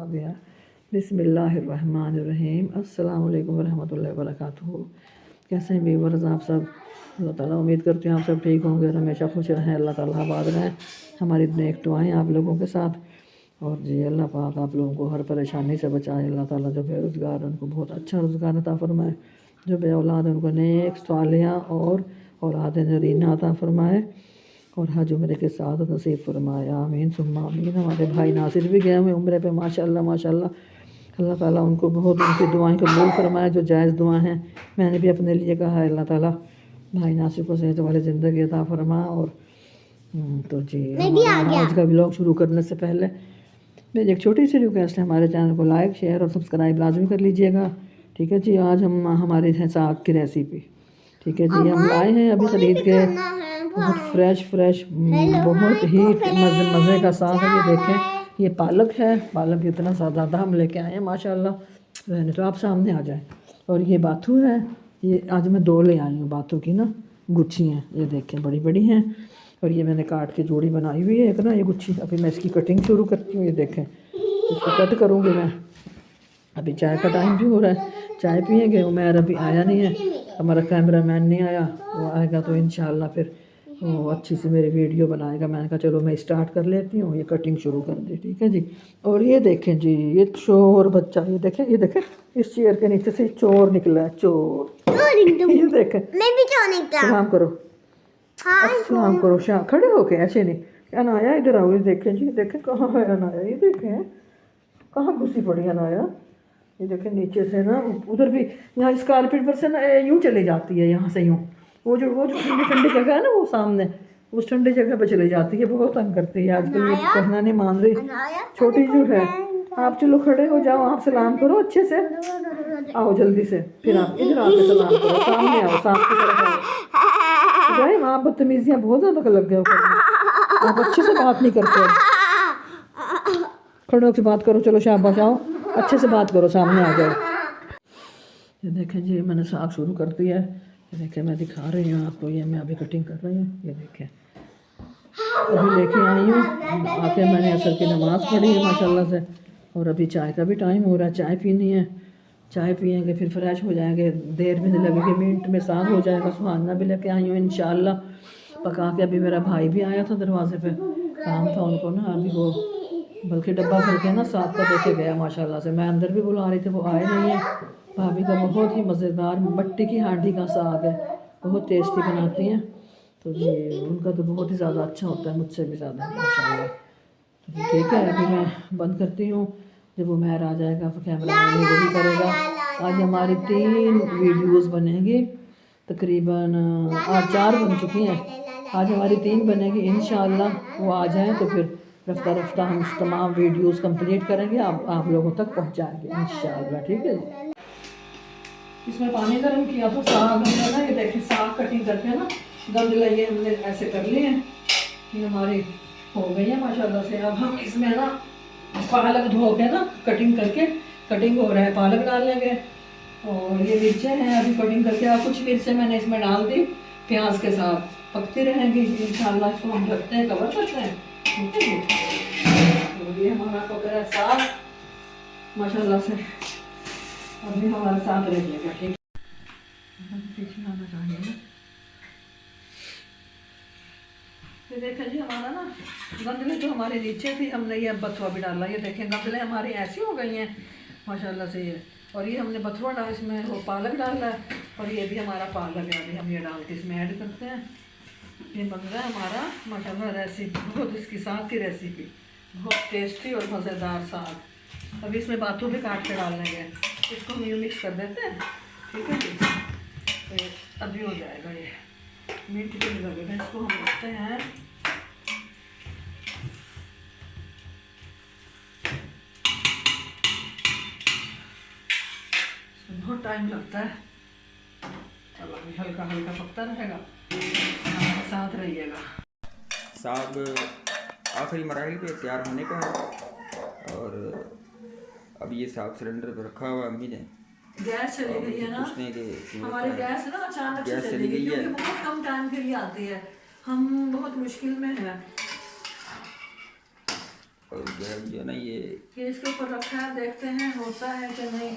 दिया। बिस्मिल्लाहिर्रहमानिर्रहीम। अस्सलाम वालेकुम रहमतुल्लाहि व बरकातुहू। कैसे हैं व्यूअर्स आप सब? अल्लाह ताला उम्मीद करते हैं आप सब ठीक होंगे और हमेशा खुश रहें। अल्लाह ताला आबाद रहें। हमारी नेक दुआएं आप लोगों के साथ। और जी अल्लाह पाक आप लोगों को हर परेशानी से बचाए। अल्लाह ताला जो बेरोज़गार हैं उनको बहुत अच्छा रोज़गार अता फ़रमाए। जो बे औलाद हैं उनको नेक सालिहा और औलाद नरीना अता फ़रमाए और हज उम्रे के साथ नसीब फरमाए। आमीन सुम्मा आमीन। हमारे भाई नासिर भी गए हुए उम्रे पे माशाल्लाह माशाल्लाह। अल्लाह ताला उनको बहुत उनकी दुआएं कबूल फरमाए जो जायज़ दुआ हैं। मैंने भी अपने लिए कहा है अल्लाह ताला भाई नासिर को सेहत वाली ज़िंदगी अता फरमा। और तो जी हमारा आज का व्लॉग शुरू करने से पहले मेरी एक छोटी सी रिक्वेस्ट है, हमारे चैनल को लाइक शेयर और सब्सक्राइब लाजमी कर लीजिएगा। ठीक है जी। आज हम हमारी है साग की रेसिपी। ठीक है जी। हम लाए हैं अभी ख़रीद के बहुत फ्रेश बहुत ही मज़े का साग है। ये देखें ये पालक है। पालक इतना ज़्यादा हम लेके आए हैं माशाल्लाह। रहने तो आप सामने आ जाए। और ये बाथू है। ये आज मैं 2 ले आई हूँ बाथू की ना गुच्छी हैं। ये देखें बड़ी बड़ी हैं। और ये मैंने काट के जोड़ी बनाई हुई है एक ना ये गुच्छी। अभी मैं इसकी कटिंग शुरू करती हूँ। ये देखें इसको कट करूँगी मैं। अभी चाय का टाइम भी हो रहा है, चाय पियेंगे। उमैर अभी आया नहीं है, हमारा कैमरा मैन नहीं आया। वो आएगा तो इंशाल्लाह फिर वो अच्छी सी मेरी वीडियो बनाएगा। मैंने कहा चलो मैं स्टार्ट कर लेती हूँ, ये कटिंग शुरू कर दी। ठीक है जी। और ये देखें जी ये चोर बच्चा, ये देखें इस चेयर के नीचे से चोर निकला है। चोर ये देखें। मैं भी चोर निकला। सलाम करो। अस्सलाम करो। शाह खड़े होके ऐसे नहीं। अनाया इधर आओ। ये देखें जी देखें कहाँ है अनाया। ये देखें कहाँ घुसी पड़ी अनाया। ये देखें नीचे से ना उधर भी यहाँ इस कारपेट पर से ना यूँ चली जाती है। यहाँ से यूँ वो जो ठंडी ठंडी जगह है ना वो सामने उस ठंडी जगह पर चली जाती है। बहुत तंग करती है आजकल। ये कहना नहीं मान रही छोटी जो है। आप चलो खड़े हो जाओ, आप सलाम करो अच्छे से। आओ जल्दी से। फिर आप इधर आके सलाम करो। सामने आओ, साफ की तरफ आओ। भाई वहाँ बदतमीजियाँ बहुत ज़्यादा लग गए हो। आप अच्छे से बात नहीं करते। खड़े होकर बात करो। चलो शाबाश आओ अच्छे से बात करो, सामने आ जाओ। ये देखें जी मैंने साग शुरू कर दिया है। ये देखें मैं दिखा रही हूँ आपको। ये मैं अभी कटिंग कर रही हूँ। ये देखें अभी लेके आई हूँ। आके मैंने असर की नमाज़ पढ़ी है माशाल्लाह से। और अभी चाय का भी टाइम हो रहा है, चाय पीनी है। चाय पियेंगे फिर फ्रेश हो जाएंगे, देर भी नहीं लगेगी, मिनट में साग हो जाएगा। सुहाना भी लेके आई हूँ इंशाल्लाह पका के। अभी मेरा भाई भी आया था दरवाजे पे, काम था उनको ना अभी वो बल्कि डब्बा भर के ना साग का देखे गया माशाल्लाह से। मैं अंदर भी बुला रही थी वो आए नहीं है। भाभी का बहुत ही मज़ेदार मट्टी की हांडी का साग है, बहुत टेस्टी बनाती हैं। तो जी उनका तो बहुत ही ज़्यादा अच्छा होता है, मुझसे भी ज़्यादा माशाल्लाह। तो ठीक है अभी मैं बंद करती हूँ। जब वो मेहर आ जाएगा तो कैमरा मैन वही करेगा। आज हमारी 3 वीडियोज़ बनेंगी तकरीबन। आज 4 बन चुकी हैं, आज हमारी 3 बनेगी इंशाल्लाह। वो आ जाएँ तो फिर रफ्ता रफ्ता हम तमाम वीडियोस कंप्लीट करेंगे, आप लोगों तक पहुंचाएंगे इंशाल्लाह। ठीक है जी। इसमें पानी गर्म किया तो साग हमने ना ये देखिए साग कटिंग करके ना गंदले ये हमने ऐसे कर लिए हैं। ये हमारी हो गई है माशाल्लाह से। अब हम इसमें ना पालक धो के ना कटिंग करके कटिंग हो रहा है, पालक डाल लेंगे। और ये मिर्चें हैं अभी कटिंग करके। और कुछ मिर्चें मैंने इसमें डाल दी प्याज के साथ, पकती रहेंगी इंशाल्लाह। इसको हम रखते हैं, कवर करते हैं। ठीक है जी। तो ये हमारा पक रहा है साग माशाल्लाह से। अभी हमारे साथ रहिएगा। ठीक है पीछे आना चाहिए ना। ये देखें जी हमारा ना गंदले तो हमारे नीचे थी, हमने ये बथुआ भी डाला। ये देखें गंदले हमारी ऐसी हो गई हैं माशाल्लाह से। ये और ये हमने बथुआ डाला, इसमें वो पालक डाला है। और ये भी हमारा पालक है, अभी हम ये डाल के इसमें ऐड करते हैं। ये बन रहा है हमारा माशाल्लाह रेसिपी, बहुत इसकी साग की रेसिपी बहुत टेस्टी और मज़ेदार साग। अभी इसमें बाथू भी काट के डाल लेंगे, इसको हम यूँ मिक्स कर देते हैं। ठीक है जी। तो अभी हो जाएगा, ये मिनट भी नहीं लगेगा। इसको हम रखते हैं। बहुत टाइम लगता है, चलो अभी हल्का हल्का पकता रहेगा, साथ रहिएगा। साग आखिरी मराहल पे तैयार होने का है। और अब ये साग सिलेंडर पर रखा हुआ। अम्मी ने गैस चली गई है ना हमारी। गैस ना अचानक से चली गई है, क्योंकि बहुत कम टाइम के लिए आती है। हम बहुत मुश्किल में हैं। और जो है ना ये इसके ऊपर रखा है, देखते हैं होता है कि नहीं।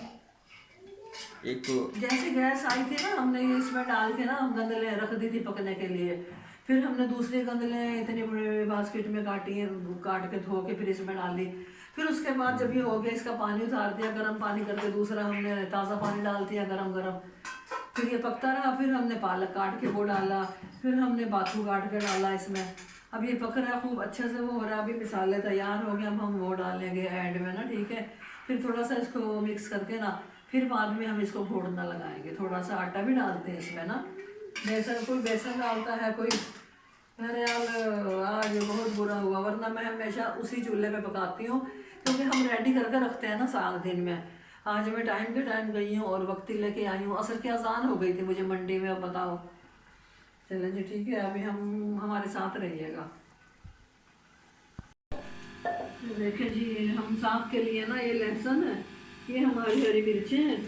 एक तो जैसे गैस आई थी ना, हमने ये इसमें डाल के ना गंदलें रख दी थी पकने के लिए। फिर हमने दूसरी गंदलें इतनी बड़े बास्केट में काटी है, काट के धो के फिर इसमें डाल दी। फिर उसके बाद जब ये हो गया, इसका पानी उतार दिया गर्म पानी करके, दूसरा हमने ताज़ा पानी डाल दिया गरम गरम। फिर ये पकता रहा, फिर हमने पालक काट के वो डाला, फिर हमने बाथू काट के डाला इसमें। अब ये पक रहा है खूब अच्छे से, वो हो रहा है। अभी मिसाले तैयार हो गए, अब हम वो डालेंगे ऐड में ना, ठीक है। फिर थोड़ा सा इसको मिक्स करके ना, फिर बाद में हम इसको घोटना लगाएंगे। थोड़ा सा आटा भी डालते हैं इसमें ना, बेसन, कोई बेसन डालता है, कोई। अरे यार आज बहुत बुरा हुआ, वरना मैं हमेशा उसी चूल्हे पे पकाती हूँ, क्योंकि हम रेडी करके रखते हैं ना साग दिन में। आज मैं टाइम के टाइम गई हूँ और वक्ती लेके आई हूँ। असर की अजान हो गई थी मुझे मंडी में, अब बताओ। चलें जी, ठीक है, अभी हम हमारे साथ रहिएगा। देखिए जी, हम साग के लिए ना, ये लहसुन है, ये हमारी हरी मिर्चें हैं,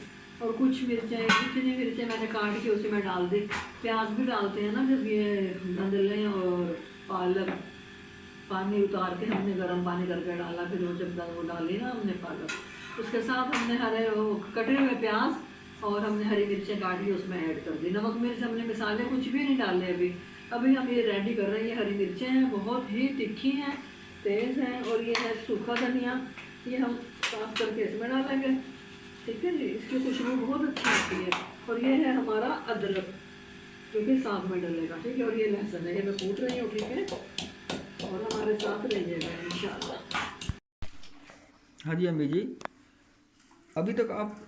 और कुछ मिर्चें, इतनी मिर्चें मैंने काट के उसी में डाल दी। प्याज भी डालते हैं ना जब ये गंदले और पालक, पानी उतार के हमने गर्म पानी करके डाला, फिर वो जब वो डाली ना हमने पालक, उसके साथ हमने हरे वो कटे हुए प्याज और हमने हरी मिर्चें काट के उसमें ऐड कर दी। नमक मिर्च हमने मसाले कुछ भी नहीं डाले अभी। अभी हम ये रेडी कर रहे हैं। ये हरी मिर्चें हैं, बहुत ही तीखी हैं, तेज़ हैं, और ये है सूखा धनिया, ये हम साफ करके इसमें डालेंगे, ठीक है जी। इसकी खुशबू बहुत अच्छी आती है। और ये है हमारा अदरक, जो कि साग में डलेगा, ठीक है। और ये लहसुन है, ये मैं कूट रही हूँ, ठीक है। और हमारे साथ रहिएगा इंशाल्लाह। हाँ जी अम्मी जी, अभी तक आप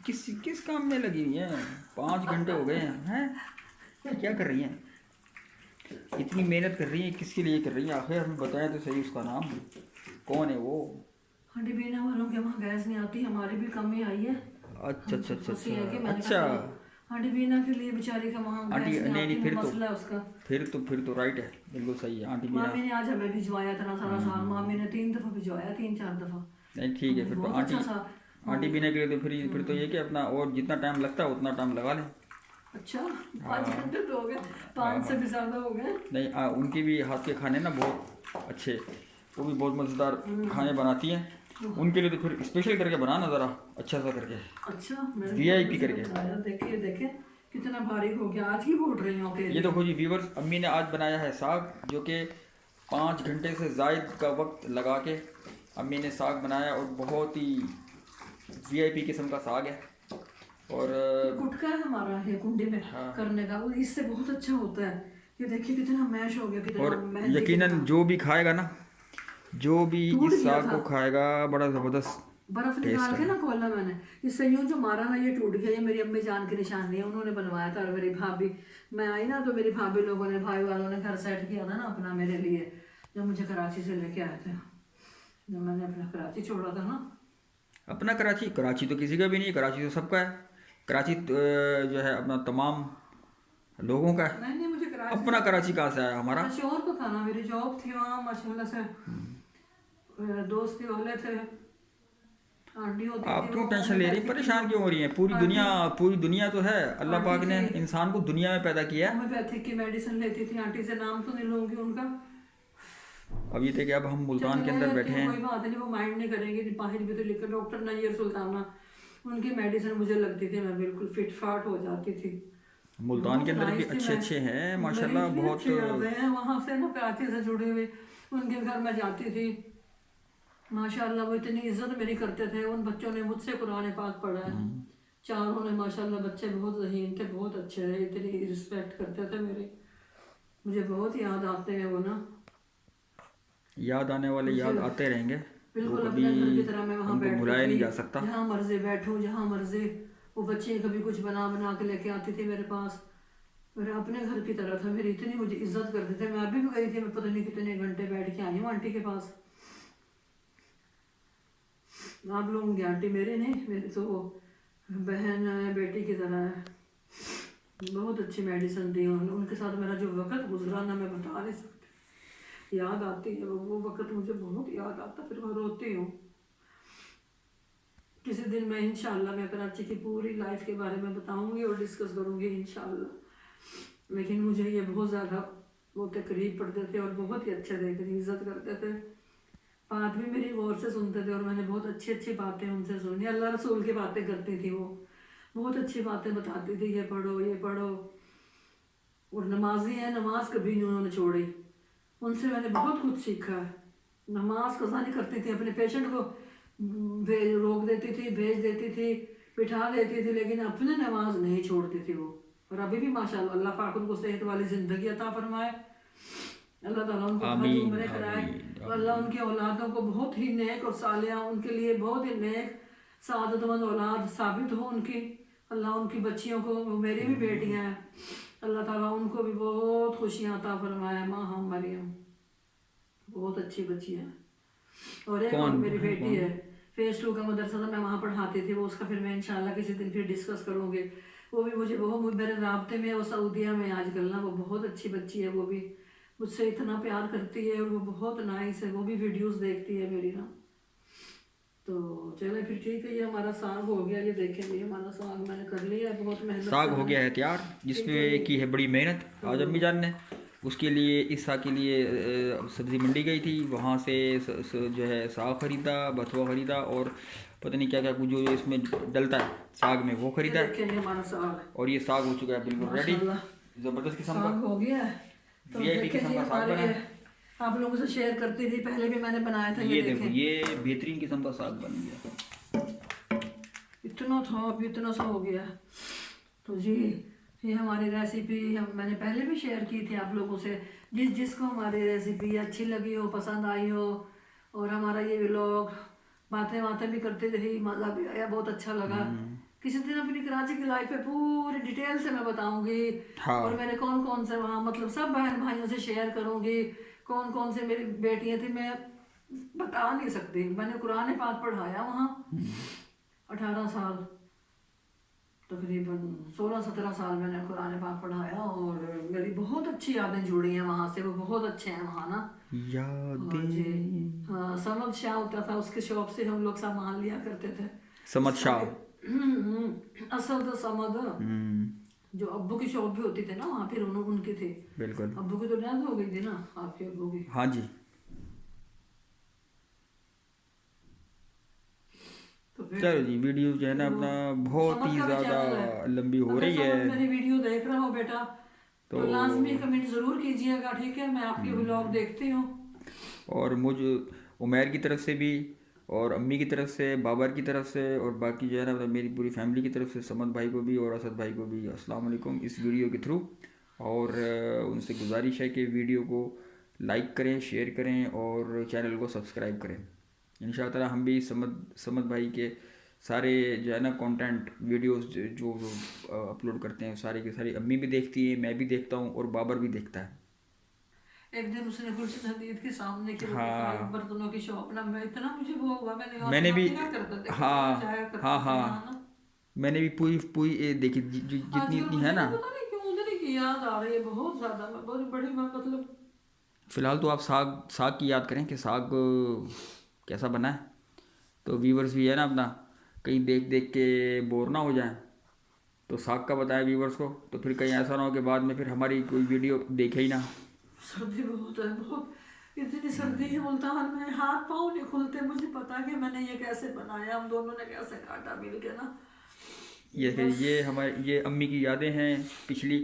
किस किस काम में लगी हुई हैं? 5 घंटे हो गए हैं? क्या कर रही हैं? इतनी मेहनत कर रही हैं, किसके लिए कर रही हैं? आखिर हमें बताएं तो सही, उसका नाम कौन है वो? हांडी बीना वालों के वहाँ गैस नहीं आती, हमारी भी कमी आई है। अच्छा अच्छा अच्छा फंसी है कि अच्छा मैंने अच्छा। कहा हांडी बीना के लिए बेचारी का वहाँ आंटी गैस नहीं नहीं आती, नहीं, वो मसला है उसका। फिर तो राइट है, बिल्कुल सही है। आंटी बीना मामी ने आज हमें भिजवाया था ना सारा साल, मामी ने 3 दफ़ा भिजवाया, 3-4 दफ़ा। नहीं ठीक है, फिर तो बहुत आंटी अच्छा सा। आंटी बीना के लिए तो फिर तो ये कि अपना और जितना टाइम लगता है उतना टाइम लगा लें। अच्छा, 5 घंटे तो हो गए, 5 से भी ज़्यादा हो गए। नहीं उनकी भी हाथ के खाने ना बहुत अच्छे, वो भी बहुत मज़ेदार खाने बनाती हैं। उनके लिए तो फिर स्पेशल करके बनाना ज़रा अच्छा सा करके, अच्छा, मैंने VIP करके। देखिए देखिए कितना बारीक हो गया, आज ही घोट रही हूँ ये देखो जी व्यूवर्स, अम्मी ने आज बनाया है साग, जो कि 5 घंटे से ज़ायद का वक्त लगा के अम्मी ने साग बनाया, और बहुत ही VIP किस्म का साग है। और गुटका है हमारा ये कुंडी में करने का, वो इससे बहुत अच्छा होता है। ये देखिए कितना मैश हो गया, कितना और मेहंदी की यकीनन तरह। जो भी खाएगा ना, जो भी टूट इस गया साग था, को खाएगा, बड़ा ज़बरदस्त बर्फ टेस्ट निकाल के है। ना खोला मैंने, इससे यूं जो मारा ना, ये टूट गया। ये मेरी अम्मी जान की निशानी है, उन्होंने बनवाया था। और मेरी भाभी, मैं आई ना तो मेरी भाभी लोगों ने, भाई वालों ने घर सेट किया था ना अपना मेरे लिए, जब मुझे कराची से लेके आए थे, जब मैंने अपना कराची छोड़ा था ना। अपना कराची, कराची तो किसी का भी नहीं है, कराची तो सबका है। कराची जो है अपना तमाम लोगों का है। नहीं नहीं, मुझे कराची अपना कराची कहाँ से आया हमारा? शोर तो था ना, मेरी जॉब थी वहाँ माशाल्लाह से, दोस्ती वाले थे, आंटी होती आप थी क्यों वो, टेंशन ले रही हैं, परेशान क्यों हो रही हैं? पूरी दुनिया तो है, अल्लाह पाक ने इंसान को दुनिया में पैदा किया है। होम्योपैथिक की मेडिसिन लेती थी आंटी से, नाम तो नहीं लूंगी उनका। अब ये थे कि अब हम मुल्तान के चलो ले अंदर लेती बैठे हूँ, हैं। कोई बात नहीं, वो माइंड नहीं करेंगे। बाहर भी तो लिखकर डॉक्टर नैयर सुल्ताना, उनकी मेडिसिन मुझे लगती थी, मैं बिल्कुल फिट फाट हो जाती थी। मुल्तान के बहुत अंदर भी नाइस थी अच्छे मैं, अच्छे हैं मेरी माशाल्लाह, इतनी बहुत। अच्छी यादें हैं वहाँ से ना, कराची से जुड़े हुए। उनके घर में जाती थी, माशाल्लाह वो इतनी इज्जत मेरी करते थे। उन बच्चों ने मुझसे कुरान पाक पढ़ा है, चारों ने माशाल्लाह, बच्चे बहुत रहीम थे, बहुत अच्छे थे, इतनी रिस्पेक्ट करते थे मेरी। मुझे बहुत याद आते हैं वो ना, याद आने वाले मुझे याद आते रहेंगे, वो बिल्कुल कभी अपने घर की तरह। मैं वहाँ उनको बैठती भुलाया थी, नहीं जा सकता। जहाँ मर्जी बैठूँ, जहाँ मर्जी। वो बच्चे कभी कुछ बना बना के लेके आती थी मेरे पास, मेरे अपने घर की तरह था। मेरी इतनी मुझे इज्जत करते थे। मैं अभी भी गई थी, मैं पता नहीं कितने घंटे बैठ के आई हूँ आंटी के पास। आप लोगों की आंटी मेरी नहीं, मेरी तो वो बहन है, बेटी की तरह है। बहुत अच्छी मेडिसिन दी उनके साथ। मेरा जो वक्त गुजरा ना, मैं बता नहीं सकती। याद आती है वो वक्त, मुझे बहुत याद आता, फिर मैं रोती हूँ। किसी दिन मैं इंशाल्लाह मैं कराची की पूरी लाइफ के बारे में बताऊंगी और डिस्कस करूंगी इंशाल्लाह। लेकिन मुझे ये बहुत ज़्यादा वो तकरीब पढ़ते थे और बहुत ही अच्छे थे, इतनी इज्जत करते थे। बात भी मेरी गौर से सुनते थे और मैंने बहुत अच्छी अच्छी बातें उनसे सुनी। अल्लाह रसूल की बातें करती थी वो, बहुत अच्छी बातें बताती थी, ये पढ़ो ये पढ़ो। और नमाजी है, नमाज कभी नहीं उन्होंने छोड़ी। उनसे मैंने बहुत कुछ सीखा है। नमाज कज़ा नहीं करती थी, अपने पेशेंट को रोक देती थी, भेज देती थी, बिठा देती थी, लेकिन अपने नमाज नहीं छोड़ती थी वो। और अभी भी माशाल्लाह अल्लाह पाक उनको सेहत वाली ज़िंदगी अता फरमाए, अल्लाह ताला उनको हज आमीन उम्रे कराए, आमीन और अल्लाह आमीन। उनकी औलादों को बहुत ही नेक और सालिया, उनके लिए बहुत ही नेक सआदतमंद औलाद साबित हो उनकी। अल्लाह उनकी बच्चियों को, वो मेरी भी बेटियां हैं, अल्लाह ताला उनको भी बहुत खुशियाँ अता फरमाए। माँ हम मरियम बहुत अच्छी बच्ची है। और एक और कौन मेरी है बेटी कौन? है, फेज 2 का मदरसा था, मैं वहाँ पढ़ाती थी, वो उसका फिर मैं इंशाल्लाह किसी दिन फिर डिस्कस करूँगी। वो भी मुझे बहुत मेरे राब्ते में है, वो सऊदीया में आजकल ना, वो बहुत अच्छी बच्ची है, वो भी मुझसे इतना प्यार करती है और वो बहुत नाइस है, वो भी वीडियोस देखती है मेरी ना। तो चले फिर ठीक है, ये हमारा साग हो गया, ये देखें, ये हमारा साग मैंने कर लिया है, बहुत मेहनत साग से हो मैंने। गया है तैयार, ठीक है जी। जिसमें की है बड़ी मेहनत तो आज अम्मी जान ने। उसके लिए, इस साग के लिए सब्ज़ी मंडी गई थी, वहाँ से जो है साग ख़रीदा, बथुआ ख़रीदा, और पता नहीं क्या क्या कुछ जो जो इसमें डलता है साग में वो ये ख़रीदा देखें, है। ये हमारा साग और ये साग हो चुका है बिल्कुल रेडी, माशाल्लाह ज़बरदस्त किस्म का, साग हो गया है। तो वीआईपी देखें किस्म जी, का साग हमारे बना ये है। आप लोगों से शेयर करती थी, पहले भी मैंने बनाया था, ये ये देखो, देखें ये बेहतरीन किस्म का साग बन गया। इतना था, अब इतना सा हो गया। तो जी ये हमारी रेसिपी हम मैंने पहले भी शेयर की थी आप लोगों से। जिसको हमारी रेसिपी अच्छी लगी हो, पसंद आई हो, और हमारा ये व्लॉग बातें बातें भी करते रही, मज़ा भी आया, बहुत अच्छा लगा। किसी दिन अपनी कराची की लाइफ पे पूरी डिटेल से मैं बताऊंगी, और हाँ मेरे कौन कौन से वहाँ मतलब सब बहन भाइयों से शेयर करूंगी, कौन कौन से मेरी बेटियाँ थी, मैं बता नहीं सकती। मैंने कुरान पाक पढ़ाया वहाँ 18 साल, तकरीबन 16-17 साल मैंने कुरान पाक पढ़ाया, और मेरी बहुत अच्छी यादें जुड़ी हैं वहाँ से, वो बहुत अच्छे हैं वहाँ ना। हाँ जी, यादें। हाँ समद शाह होता था, उसके शॉप से हम लोग सामान लिया करते थे। समद उसका शाह। भी असद समद, जो अब्बू की शॉप भी होती थी ना वहाँ, फिर उनकी थी। बिल्कुल। अब्बू की तो डेथ हो गई थी ना, आपके अब्बू की। हाँ जी। तो फिर चलो जी, वीडियो जो है ना वो अपना बहुत समद ही का भी ज़्यादा चैनल है, लंबी हो अगर रही समद है। मेरी वीडियो देख रहा हो बेटा, तो तो लाजमी कमेंट ज़रूर कीजिएगा, ठीक है? मैं आपके व्लॉग देखती हूँ। और मुझ उमैर की तरफ से भी, और अम्मी की तरफ से, बाबर की तरफ से, और बाकी जो है ना मतलब मेरी पूरी फैमिली की तरफ से, समद भाई को भी और असद भाई को भी अस्सलाम वालेकुम इस वीडियो के थ्रू। और उनसे गुजारिश है कि वीडियो को लाइक करें, शेयर करें और चैनल को सब्सक्राइब करें। इंशाअल्लाह ताला हम भी समद भाई के सारे जो है ना कंटेंट वीडियोस जो अपलोड करते हैं, सारी की सारी अम्मी भी देखती है, मैं भी देखता हूँ, और बाबर भी देखता है। एक दिन उसने गुलशन हदीद के सामने की वो दिखाई हाँ बर्तनों की शॉप ना, मैं इतना मुझे वो हुआ, मैंने कहा मैंने तुम भी। आप क्या करते थे, कभी कभी हाँ जाया हाँ करते थे वहाँ ना। हाँ, मैंने भी पूरी पूरी ये देखी जितनी आजकल इतनी है मुझे ना। ना पता नहीं क्यों उधर ही की याद आ रही है बहुत ज्यादा, मैं बड़ी बड़ी मैं मतलब। फ़िलहाल तो आप साग साग की याद करें कि साग कैसा बना है, तो व्यूवर्स भी है ना अपना कहीं देख देख के बोर ना हो जाएं, तो साग का बताएं व्यूवर्स को, तो फिर कहीं ऐसा ना हो कि बाद में फिर हमारी कोई वीडियो देखे ही ना। सर्दी बहुत है, बहुत इतनी सर्दी है मुल्तान में, हाथ पाँव नहीं खुलते। मुझे पता है कि मैंने ये कैसे बनाया, हम दोनों ने कैसे काटा मिल के ना। बस ये हमारे ये अम्मी की यादें हैं पिछली,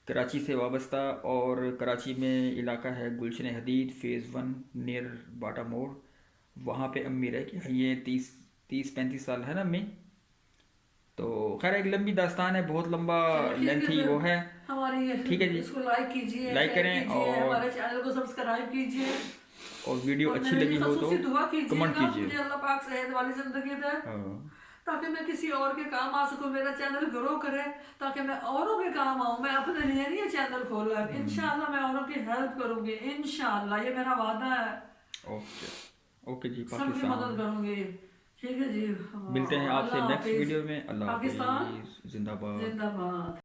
कराची से वाबस्ता। और कराची में इलाका है गुलशन हदीद फ़ेज़ 1 नियर बाटा मोड़, वहाँ पे अम्मी रह के ये 30-35 साल है ना अम्मी। तो खैर एक लंबी दास्तान है, बहुत लंबा चलो ठीक है लेंथी फिर, वो है। हमारी ये ठीक है जी, इसको लाइक कीजिए, लाइक शेयर करें, कीजिए, हमारे चैनल को सब्सक्राइब कीजिए, और वीडियो और अच्छी मेरे लिए लगी हो तो खसूसी दुआ कमेंट कीजिएगा, कीजिए। मुझे अल्लाह पाक सेहत वाली जिंदगी दे, हाँ ताकि मैं किसी और के काम आ सकूं, मेरा चैनल ग्रो करे, ताकि मैं औरों के काम आऊं। मैं अपने लिए नहीं ये चैनल खोला है, इंशाल्लाह मैं औरों की हेल्प करूंगी, इंशाल्लाह ये मेरा वादा है, ओके। ओके जी, सबकी मदद पाकिस्तान। करूंगी। ठीक है जी, मिलते हैं आपसे अल्लाह नेक्स्ट हाफिज। वीडियो में। अल्लाह पाकिस्तान हाफिज़, जिंदाबाद। जिंदाबाद।